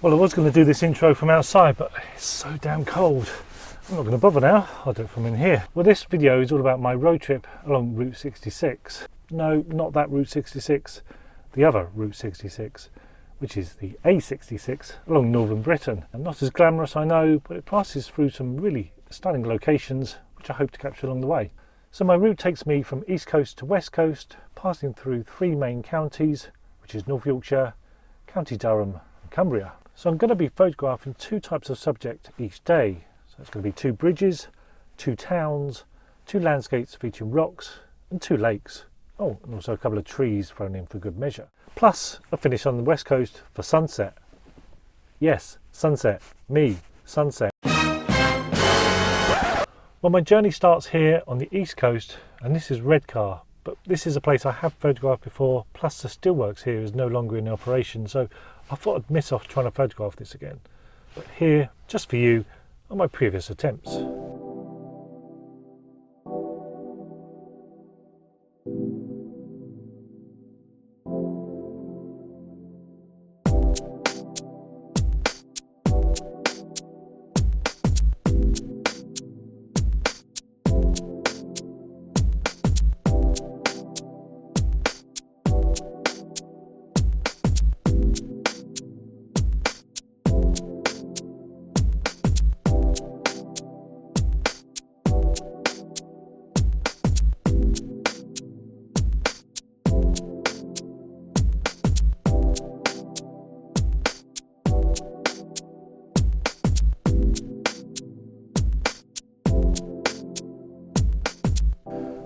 Well, I was going to do this intro from outside, but it's so damn cold. I'm not going to bother now, I'll do it from in here. Well, this video is all about my road trip along Route 66. No, not that Route 66, the other Route 66, which is the A66 along northern Britain. And not as glamorous, I know, but it passes through some really stunning locations, which I hope to capture along the way. So my route takes me from east coast to west coast, passing through three main counties, which is North Yorkshire, County Durham and Cumbria. So I'm going to be photographing two types of subject each day. So it's going to be two bridges, two towns, two landscapes featuring rocks and two lakes. Oh, and also a couple of trees thrown in for good measure. Plus a finish on the west coast for sunset. Yes, sunset. Me, sunset. Well, my journey starts here on the east coast, and this is Redcar. But this is a place I have photographed before, plus the steelworks here is no longer in operation, so I thought I'd miss off trying to photograph this again. But here, just for you, are my previous attempts.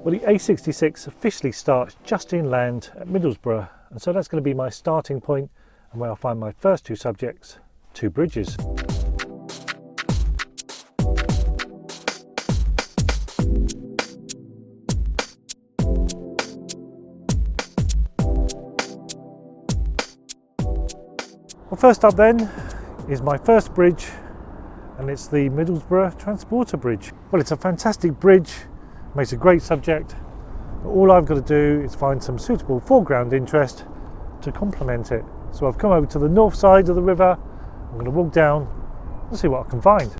Well, the A66 officially starts just inland at Middlesbrough, and so that's going to be my starting point and where I'll find my first two subjects, two bridges. Well, first up then is my first bridge, and it's the Middlesbrough Transporter Bridge. Well, it's a fantastic bridge. Makes a great subject, but all I've got to do is find some suitable foreground interest to complement it. So I've come over to the north side of the river. I'm going to walk down and see what I can find.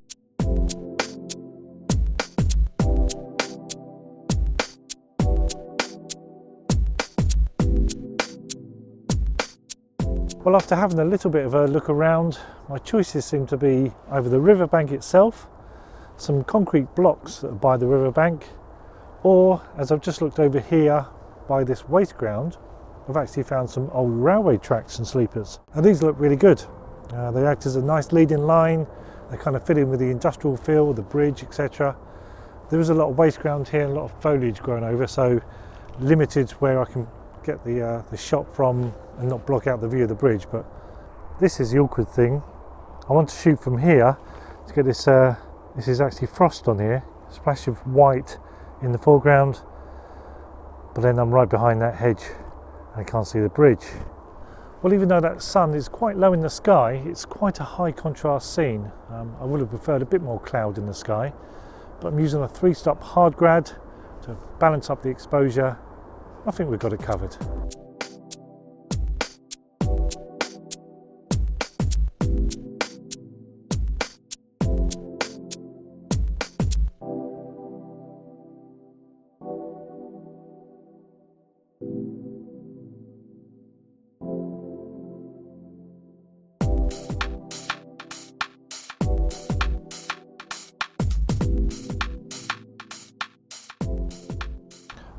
Well, after having a little bit of a look around, my choices seem to be either the riverbank itself, some concrete blocks that are by the riverbank, or, as I've just looked over here by this waste ground, I've actually found some old railway tracks and sleepers. And these look really good. They act as a nice leading line. They kind of fit in with the industrial feel, the bridge, etc. There is a lot of waste ground here and a lot of foliage growing over, so limited where I can get the shot from and not block out the view of the bridge. But this is the awkward thing. I want to shoot from here to get this. This is actually frost on here, a splash of white in the foreground, but then I'm right behind that hedge and I can't see the bridge. Well, even though that sun is quite low in the sky, it's quite a high contrast scene. I would have preferred a bit more cloud in the sky, but I'm using a 3-stop hard grad to balance up the exposure. I think we've got it covered.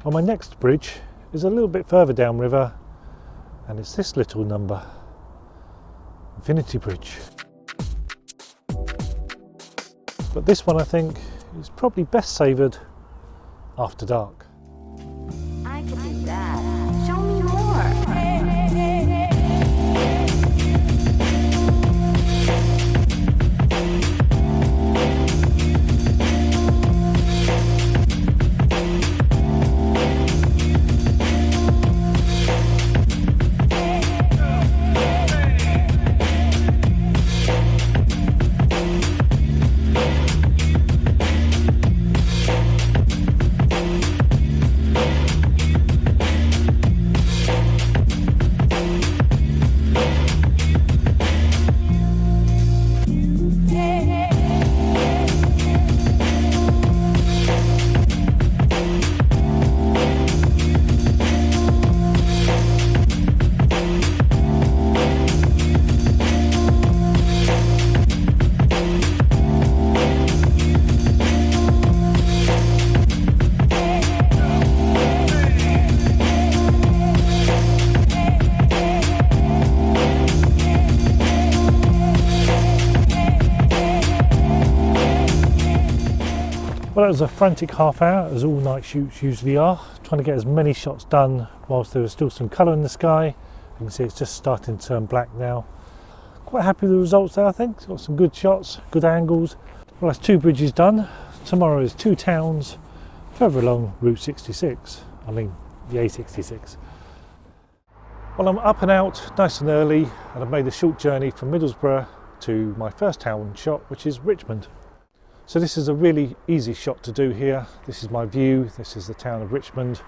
Well, my next bridge is a little bit further downriver, and it's this little number, Infinity Bridge. But this one, I think, is probably best savoured after dark. I could do that. Show me more. Well, it was a frantic half hour, as all night shoots usually are, trying to get as many shots done whilst there was still some colour in the sky. You can see it's just starting to turn black now. Quite happy with the results there, I think. It's got some good shots, good angles. Well, that's 2 bridges done. Tomorrow is 2 towns further along Route 66. I mean, the A66. Well, I'm up and out nice and early, and I've made a short journey from Middlesbrough to my first town shot, which is Richmond. So this is a really easy shot to do here. This is my view, this is the town of Richmond,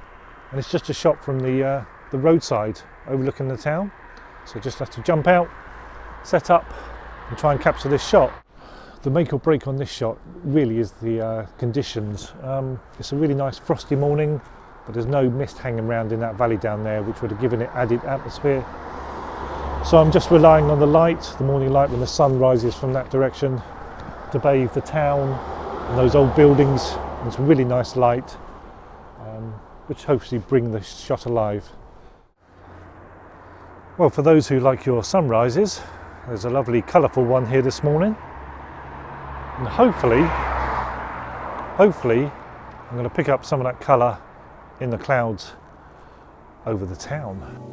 and it's just a shot from the roadside overlooking the town. So just have to jump out, set up and try and capture this shot. The make or break on this shot really is the conditions. It's a really nice frosty morning, but there's no mist hanging around in that valley down there, which would have given it added atmosphere. So I'm just relying on the light, the morning light when the sun rises from that direction, to bathe the town and those old buildings in some really nice light, which hopefully bring the shot alive. Well, for those who like your sunrises, there's a lovely colourful one here this morning, and hopefully I'm going to pick up some of that colour in the clouds over the town.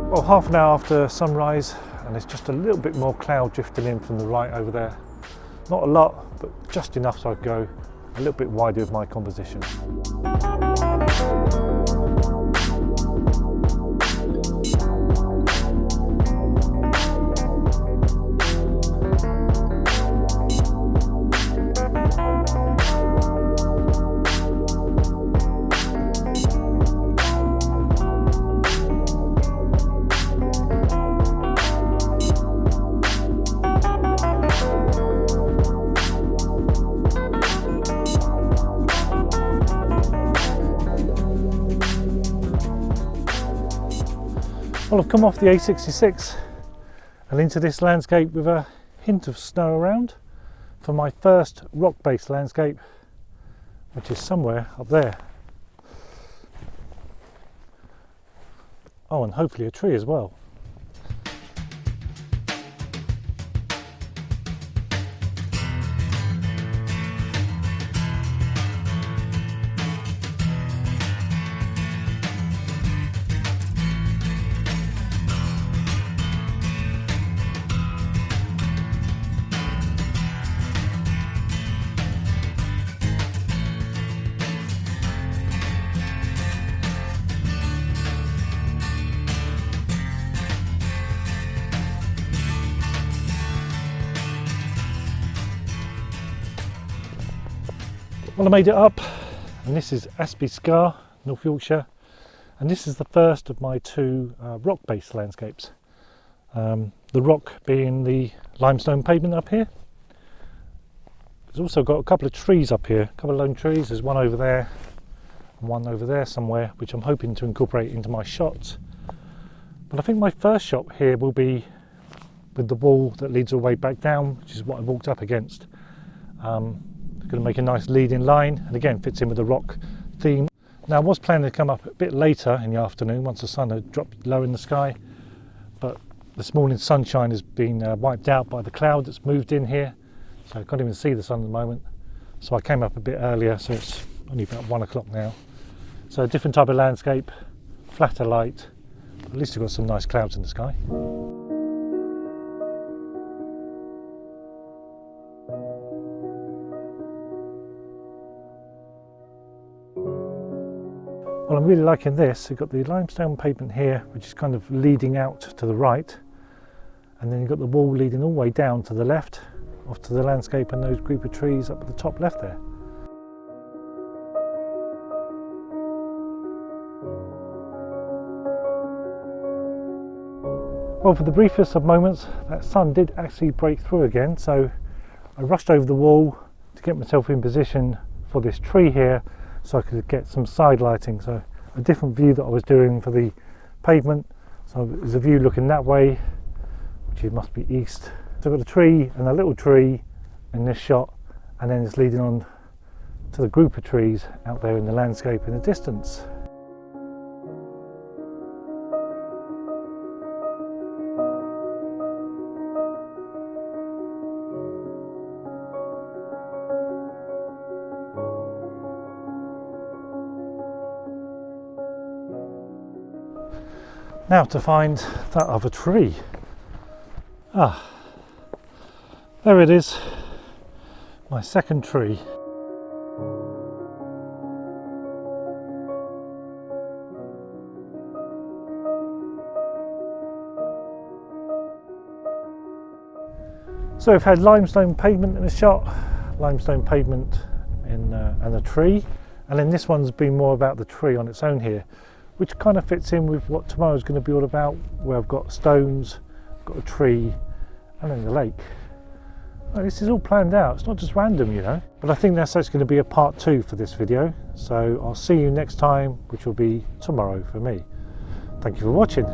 Well, half an hour after sunrise, and there's just a little bit more cloud drifting in from the right over there. Not a lot, but just enough so I could go a little bit wider with my composition. Well, I've come off the A66 and into this landscape with a hint of snow around for my first rock-based landscape, which is somewhere up there. Oh, and hopefully a tree as well. Well, I made it up, and this is Aspey Scar, North Yorkshire, and this is the first of my 2 rock-based landscapes. The rock being the limestone pavement up here. There's also got a couple of trees up here, a couple of lone trees. There's one over there and one over there somewhere, which I'm hoping to incorporate into my shots. But I think my first shot here will be with the wall that leads all the way back down, which is what I walked up against. Going to make a nice leading line, and again fits in with the rock theme. Now, I was planning to come up a bit later in the afternoon once the sun had dropped low in the sky, but this morning's sunshine has been wiped out by the cloud that's moved in here, so I can't even see the sun at the moment. So I came up a bit earlier, so it's only about 1 o'clock now. So a different type of landscape, flatter light, but at least we've got some nice clouds in the sky. Well, I'm really liking this. You've got the limestone pavement here, which is kind of leading out to the right, and then you've got the wall leading all the way down to the left, off to the landscape and those group of trees up at the top left there. Well, for the briefest of moments, that sun did actually break through again, so I rushed over the wall to get myself in position for this tree here, so I could get some side lighting. So a different view that I was doing for the pavement. So there's a view looking that way, which it must be east. So I've got a tree and a little tree in this shot, and then it's leading on to the group of trees out there in the landscape in the distance. Now to find that other tree. Ah, there it is, my second tree. So we've had limestone pavement in the shot, limestone pavement and a tree, and then this one's been more about the tree on its own here, which kind of fits in with what tomorrow's going to be all about, where I've got stones, got a tree, and then the lake. Well, this is all planned out, it's not just random, you know. But I think that's going to be a part 2 for this video, so I'll see you next time, which will be tomorrow for me. Thank you for watching.